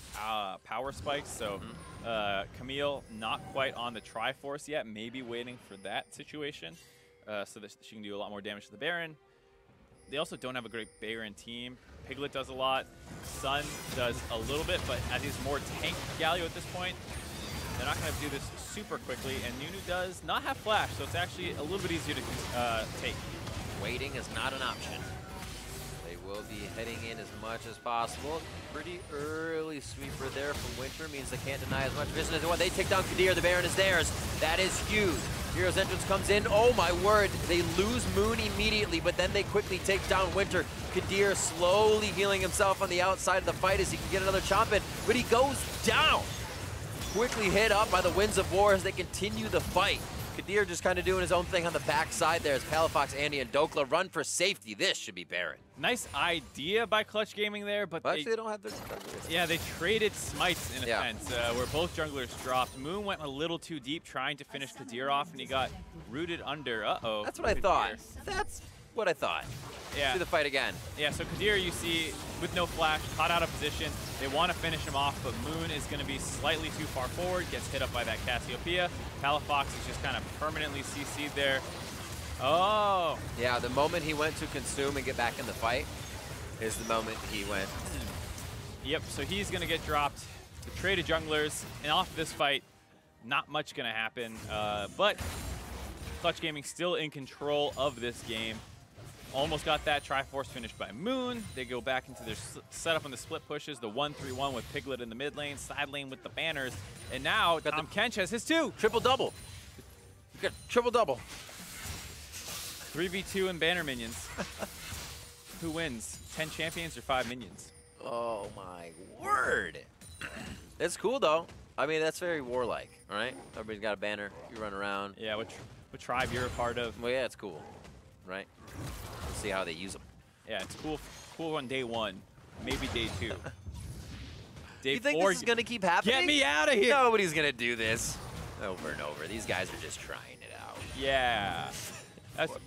power spikes. So Camille not quite on the Triforce yet, maybe waiting for that situation so that she can do a lot more damage to the Baron. They also don't have a great Baron team. Piglet does a lot. Sun does a little bit, but as he's more tank Galio at this point, they're not going to do this super quickly. And Nunu does not have flash, so it's actually a little bit easier to take. Waiting is not an option. They will be heading in as much as possible. Pretty early sweeper there from Winter means they can't deny as much vision as they want. They take down Kadir. The Baron is theirs. That is huge. Hero's entrance comes in. Oh my word. They lose Moon immediately, but then they quickly take down Winter. Kadir slowly healing himself on the outside of the fight as he can get another chomp in, but he goes down. Quickly hit up by the Winds of War as they continue the fight. Kadir just kind of doing his own thing on the backside there as Palafox, Andy, and Dhokla run for safety. This should be Baron. Nice idea by Clutch Gaming there, but actually they don't have their junglers. Yeah, they traded smites in a sense, where both junglers dropped. Moon went a little too deep trying to finish Kadir off, and he got rooted under. Uh-oh. That's what I thought. That's what I thought. Yeah. See the fight again. Yeah, so Kadir, you see, with no flash, caught out of position. They want to finish him off, but Moon is going to be slightly too far forward, gets hit up by that Cassiopeia. Palafox is just kind of permanently CC'd there. Oh. Yeah, the moment he went to consume and get back in the fight is the moment he went. Yep, so he's going to get dropped. The traded junglers, and off this fight, not much going to happen. But Clutch Gaming still in control of this game. Almost got that Triforce finished by Moon. They go back into their setup on the split pushes, the 1-3-1 with Piglet in the mid lane, side lane with the banners. And now Tahm Kench has his 2. Triple-double. You got triple-double. 3v2 and banner minions. Who wins? 10 champions or 5 minions? Oh my word. It's cool though. I mean, that's very warlike, all right? Everybody's got a banner. You run around. Yeah, what tribe you're a part of. Well, yeah, it's cool, right? We'll see how they use them. Yeah, it's cool on day 1, maybe day 2. Day you think 4, this is gonna keep happening? Get me out of here! Nobody's gonna do this over and over. These guys are just trying it out. Yeah.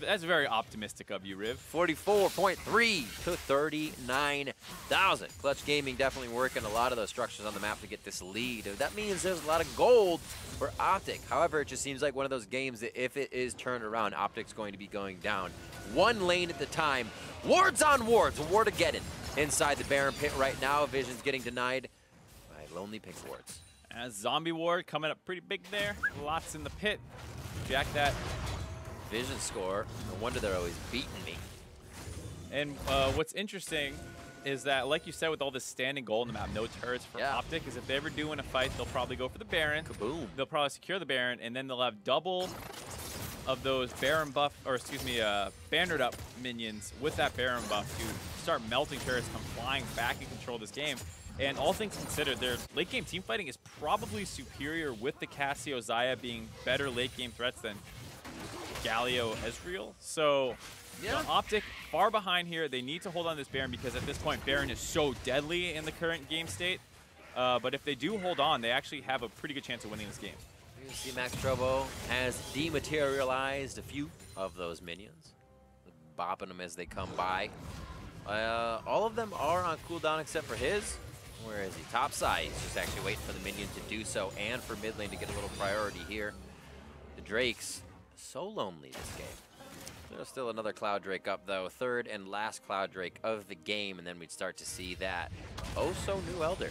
That's very optimistic of you, Riv. 44.3 to 39,000. Clutch Gaming definitely working a lot of those structures on the map to get this lead. That means there's a lot of gold for OpTic. However, it just seems like one of those games that if it is turned around, OpTic's going to be going down. One lane at the time. Wards on wards. Wardageddon inside the Baron pit right now. Vision's getting denied by Lonely Pink wards. As Zombie Ward coming up pretty big there. Lots in the pit. Jack that. Vision score. No wonder they're always beating me. And what's interesting is that, like you said, with all this standing gold on the map, no turrets for OpTic, is if they ever do win a fight, they'll probably go for the Baron. Kaboom. They'll probably secure the Baron, and then they'll have double of those Baron buff, or excuse me, bannered up minions with that Baron buff to start melting turrets, come flying back and control this game. And all things considered, their late game team fighting is probably superior with the Cassio Xayah being better late game threats than Galio Ezreal. So yeah. OpTic far behind here. They need to hold on to this Baron because at this point Baron is so deadly in the current game state. But if they do hold on, they actually have a pretty good chance of winning this game. You see Maxtrobo has dematerialized a few of those minions, bopping them as they come by. All of them are on cooldown except for his. Where is he? Top side. He's just actually waiting for the minion to do so and for mid lane to get a little priority here. The Drakes, so lonely this game. There's still another Cloud Drake up though. Third and last Cloud Drake of the game, and then we'd start to see that oh-so new Elder.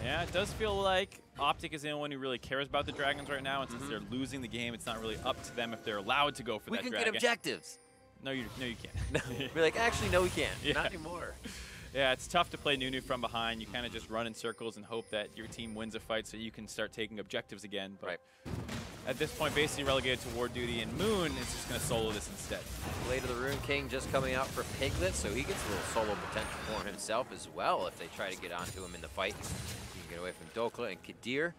Yeah, it does feel like OpTic is the only one who really cares about the Dragons right now, and since they're losing the game, it's not really up to them if they're allowed to go for that dragon. We can get objectives. No, you can't. We're like, actually, no, we can't. Yeah. Not anymore. Yeah, it's tough to play Nunu from behind. You kind of just run in circles and hope that your team wins a fight so you can start taking objectives again. But at this point, basically relegated to Ward Duty, and Moon is just going to solo this instead. Blade of the Rune King just coming out for Piglet, so he gets a little solo potential for himself as well if they try to get onto him in the fight. You can get away from Dhokla and Kadir.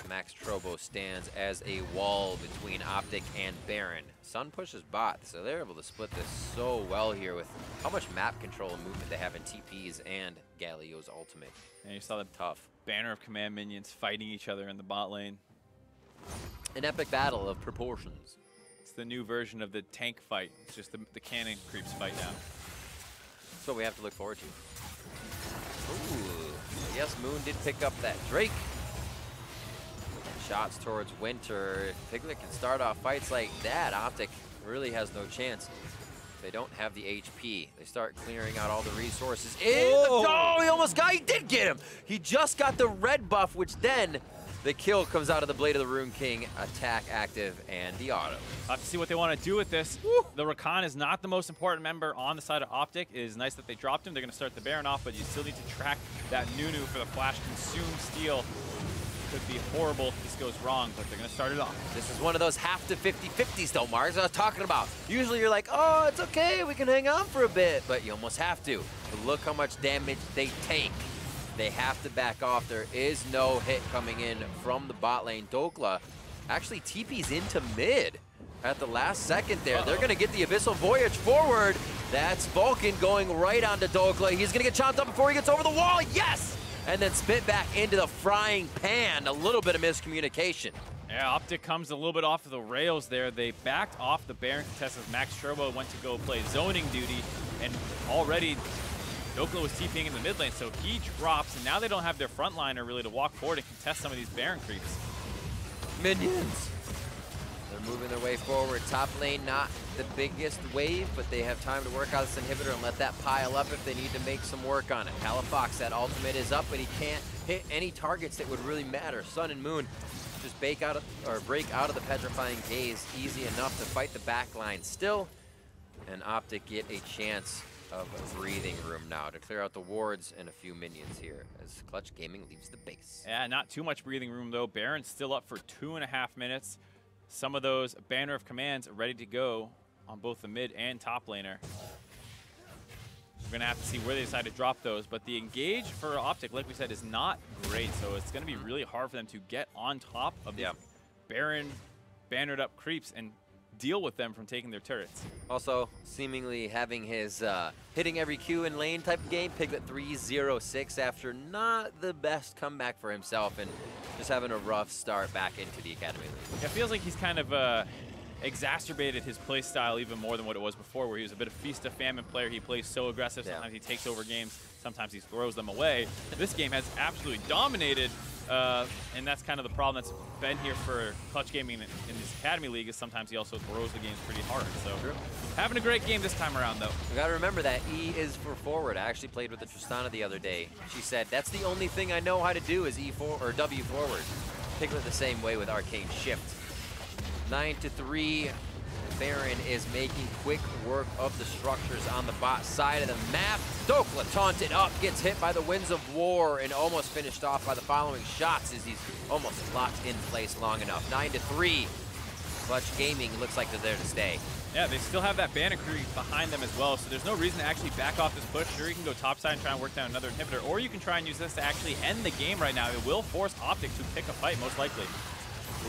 Maxtrobo stands as a wall between OpTic and Baron. Sun pushes bot, so they're able to split this so well here with how much map control and movement they have in TPs and Galio's ultimate. And you saw the tough banner of command minions fighting each other in the bot lane. An epic battle of proportions. It's the new version of the tank fight. It's just the cannon creeps fight now. That's what we have to look forward to. Ooh, yes, Moon did pick up that Drake. Shots towards Winter. If Piglet can start off fights like that, OpTic really has no chance. They don't have the HP. They start clearing out all the resources. Oh, he almost got, he did get him. He just got the red buff, which then the kill comes out of the Blade of the Rune King, attack active, and the auto. I'll have to see what they want to do with this. The Rakan is not the most important member on the side of OpTic. It is nice that they dropped him. They're going to start the Baron off, but you still need to track that Nunu for the flash consume steal. Could be horrible if this goes wrong, but they're going to start it off. This is one of those half to 50-50s though, Marks, I was talking about. Usually you're like, oh, it's okay, we can hang on for a bit, but you almost have to. But look how much damage they take. They have to back off. There is no hit coming in from the bot lane. Dhokla actually TP's into mid at the last second there. They're going to get the Abyssal Voyage forward. That's Vulcan going right onto Dhokla. He's going to get chopped up before he gets over the wall. Yes! And then spit back into the frying pan. A little bit of miscommunication. Yeah, OpTic comes a little bit off of the rails there. They backed off the Baron contest as Maxtrobo went to go play zoning duty, and already Dhokla was TPing in the mid lane, so he drops, and now they don't have their frontliner really to walk forward and contest some of these Baron creeps. Minions. They're moving their way forward. Top lane, not the biggest wave, but they have time to work out this inhibitor and let that pile up if they need to make some work on it. Palafox, that ultimate is up, but he can't hit any targets that would really matter. Sun and Moon just break out of the petrifying gaze easy enough to fight the back line still, and OpTic get a chance of breathing room now to clear out the wards and a few minions here as Clutch Gaming leaves the base. Yeah, not too much breathing room though. Baron's still up for 2.5 minutes. Some of those Banner of Commands are ready to go on both the mid and top laner. We're going to have to see where they decide to drop those, but the engage for OpTic, like we said, is not great, so it's going to be really hard for them to get on top of the Baron bannered up creeps and deal with them from taking their turrets. Also, seemingly having his hitting every Q in lane type of game, Piglet 3-0-6 after not the best comeback for himself and just having a rough start back into the Academy League. Yeah, it feels like he's kind of exacerbated his play style even more than what it was before, where he was a bit of feast of famine player. He plays so aggressive, sometimes he takes over games, sometimes he throws them away. This game has absolutely dominated, and that's kind of the problem that's been here for Clutch Gaming in this Academy League, is sometimes he also throws the games pretty hard. So having a great game this time around, though. We got to remember that E is for forward. I actually played with the Tristana the other day. She said, that's the only thing I know how to do is E4 or W forward. Piglet the same way with Arcane Shift. 9-3. Baron is making quick work of the structures on the bot side of the map. Dhokla taunted up, gets hit by the Winds of War, and almost finished off by the following shots as he's almost locked in place long enough. 9-3. Clutch Gaming looks like they're there to stay. Yeah, they still have that Banner creep behind them as well, so there's no reason to actually back off this push. Sure, you can go topside and try and work down another inhibitor, or you can try and use this to actually end the game right now. It will force OpTic to pick a fight, most likely.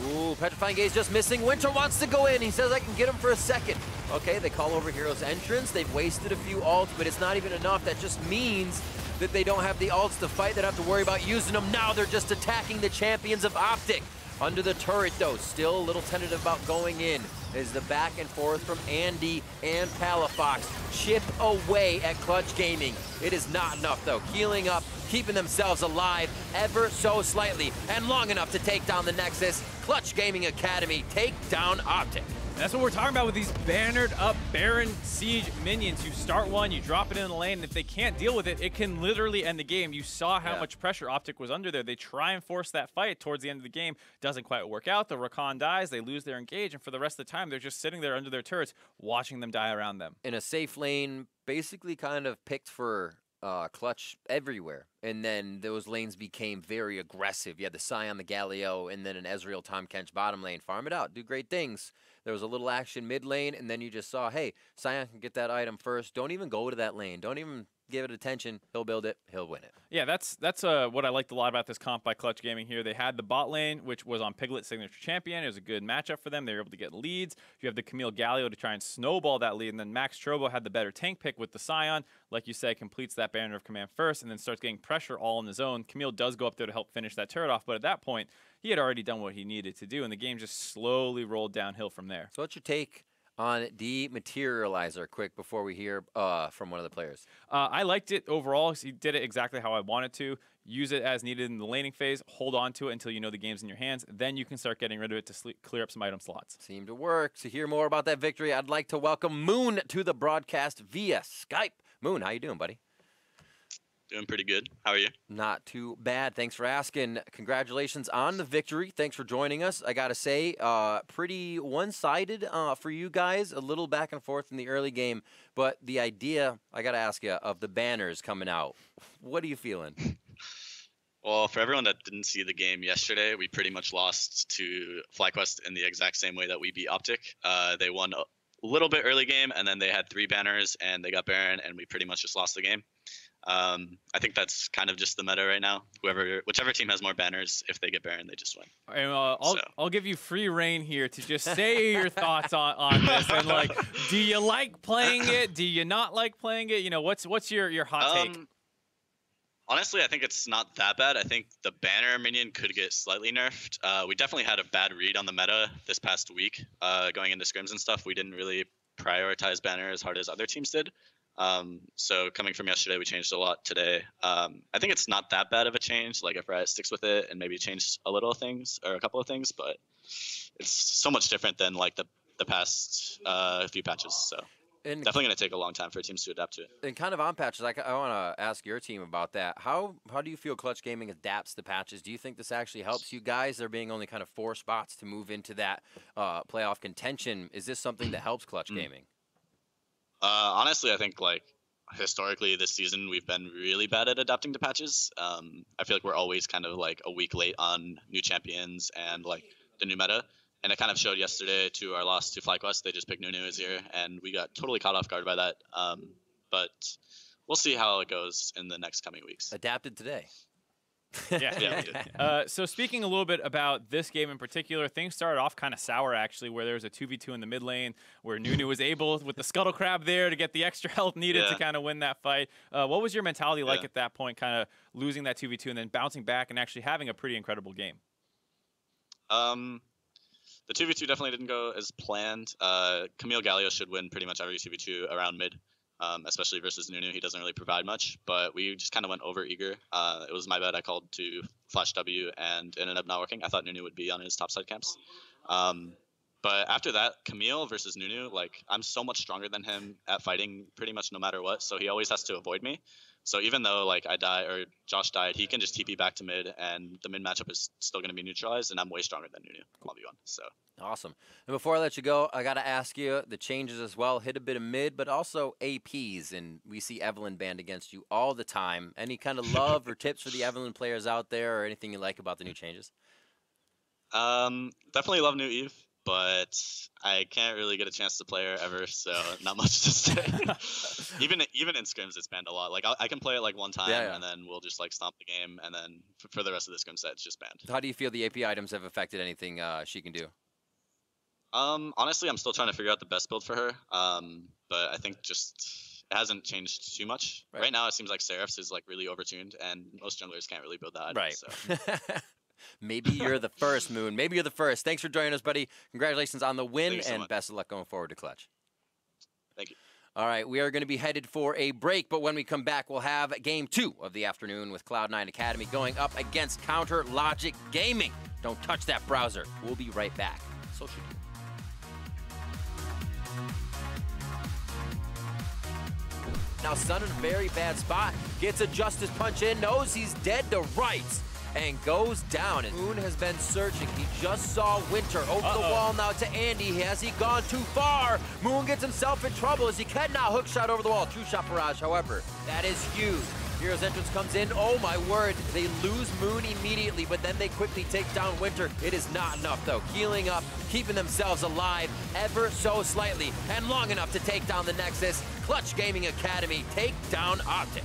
Ooh, Petrifying Gaze just missing. Winter wants to go in. He says, I can get him for a second. Okay, they call over Hero's Entrance. They've wasted a few ults, but it's not even enough. That just means that they don't have the ults to fight. They don't have to worry about using them. Now they're just attacking the champions of OpTic. Under the turret, though, still a little tentative about going in. Is the back and forth from Andy and Palafox. Chip away at Clutch Gaming. It is not enough, though. Healing up, keeping themselves alive ever so slightly, and long enough to take down the Nexus. Clutch Gaming Academy take down OpTic. That's what we're talking about with these bannered up Baron Siege minions. You start one, you drop it in the lane, and if they can't deal with it, it can literally end the game. You saw how much pressure OpTic was under there. They try and force that fight towards the end of the game. Doesn't quite work out. The Rakan dies, they lose their engage, and for the rest of the time, they're just sitting there under their turrets, watching them die around them. In a safe lane, basically kind of picked for Clutch everywhere. And then those lanes became very aggressive. You had the Sion, the Galio, and then an Ezreal, Tahm, Kench bottom lane. Farm it out, do great things. There was a little action mid lane, and then you just saw, hey, Sion can get that item first. Don't even go to that lane. Don't even give it attention. He'll build it. He'll win it. Yeah, that's what I liked a lot about this comp by Clutch Gaming here. They had the bot lane, which was on Piglet signature champion. It was a good matchup for them. They were able to get leads. You have the Camille Galio to try and snowball that lead, and then Maxtrobo had the better tank pick with the Sion. Like you said, completes that banner of command first, and then starts getting pressure all on his own. Camille does go up there to help finish that turret off, but at that point, he had already done what he needed to do, and the game just slowly rolled downhill from there. So what's your take On Dematerializer, quick before we hear from one of the players. I liked it overall. He did it exactly how I wanted to. Use it as needed in the laning phase. Hold on to it until you know the game's in your hands. Then you can start getting rid of it to clear up some item slots. Seemed to work. To hear more about that victory, I'd like to welcome Moon to the broadcast via Skype. Moon, how you doing, buddy? Doing pretty good. How are you? Not too bad. Thanks for asking. Congratulations on the victory. Thanks for joining us. I got to say, pretty one-sided for you guys. A little back and forth in the early game. But the idea, I got to ask you, of the banners coming out, what are you feeling? Well, for everyone that didn't see the game yesterday, we pretty much lost to FlyQuest in the exact same way that we beat OpTic. They won a little bit early game, and then they had 3 banners, and they got Baron, and we pretty much just lost the game. I think that's kind of just the meta right now. Whichever team has more banners, if they get Baron, they just win. And, I'll give you free reign here to just say your thoughts on this. And like, do you like playing it? Do you not like playing it? You know, what's your hot take? Honestly, I think it's not that bad. I think the banner minion could get slightly nerfed. We definitely had a bad read on the meta this past week. Going into scrims and stuff, we didn't really prioritize banner as hard as other teams did. So coming from yesterday, we changed a lot today. I think it's not that bad of a change. Like if Riot sticks with it and maybe change a little things or a couple of things, but it's so much different than like the past few patches. So definitely going to take a long time for teams to adapt to it. And kind of on patches, I want to ask your team about that. How do you feel Clutch Gaming adapts the patches? Do you think this actually helps you guys? There being only kind of 4 spots to move into that playoff contention. Is this something that helps Clutch Gaming? Honestly, I think like historically this season we've been really bad at adapting to patches. I feel like we're always kind of like a week late on new champions and like the new meta. And it kind of showed yesterday to our loss to FlyQuest. They just picked Nunu Azir, and we got totally caught off guard by that. But we'll see how it goes in the next coming weeks. Adapted today. Yeah, we did. So speaking a little bit about this game in particular, things started off kind of sour actually, where there was a 2v2 in the mid lane, where Nunu was able, with the Scuttle Crab there, to get the extra health needed to kind of win that fight. What was your mentality like at that point, kind of losing that 2v2 and then bouncing back and actually having a pretty incredible game? The 2v2 definitely didn't go as planned. Camille Galio should win pretty much every 2v2 around mid. Especially versus Nunu. He doesn't really provide much, but we just kind of went over eager. It was my bad. I called to flash W and it ended up not working. I thought Nunu would be on his top side camps. But after that, Camille versus Nunu, like I'm so much stronger than him at fighting pretty much no matter what. So he always has to avoid me. So even though like I die or Josh died, he can just TP back to mid and the mid matchup is still going to be neutralized and I'm way stronger than Nunu. 1v1. So awesome. And before I let you go, I got to ask you the changes as well. Hit a bit of mid, but also APs. And we see Evelyn banned against you all the time. Any kind of love or tips for the Evelyn players out there or anything you like about the new changes? Definitely love new Eve. But I can't really get a chance to play her ever, so not much to say. even in scrims, it's banned a lot. Like I can play it like one time, and then we'll just like stomp the game, and then for the rest of the scrim set, it's just banned. How do you feel the AP items have affected anything she can do? Honestly, I'm still trying to figure out the best build for her. But I think just it hasn't changed too much. Right now, it seems like Seraph's is like really overtuned, and most junglers can't really build that item. Right. So. Maybe you're the first, Moon. Maybe you're the first. Thanks for joining us, buddy. Congratulations on the win, and best of luck going forward to Clutch. Thank you. All right, we are going to be headed for a break, but when we come back, we'll have Game 2 of the afternoon with Cloud9 Academy going up against Counter Logic Gaming. Don't touch that browser. We'll be right back. So should you. Now, Sun in a very bad spot. Gets a Justice Punch in, knows he's dead to rights, and goes down. And Moon has been searching. He just saw Winter over the wall now to Andy. Has he gone too far? Moon gets himself in trouble as he cannot hook shot over the wall. True shot barrage, however, that is huge. Hero's entrance comes in. Oh my word. They lose Moon immediately, but then they quickly take down Winter. It is not enough though. Healing up, keeping themselves alive ever so slightly, and long enough to take down the Nexus. Clutch Gaming Academy take down OpTic.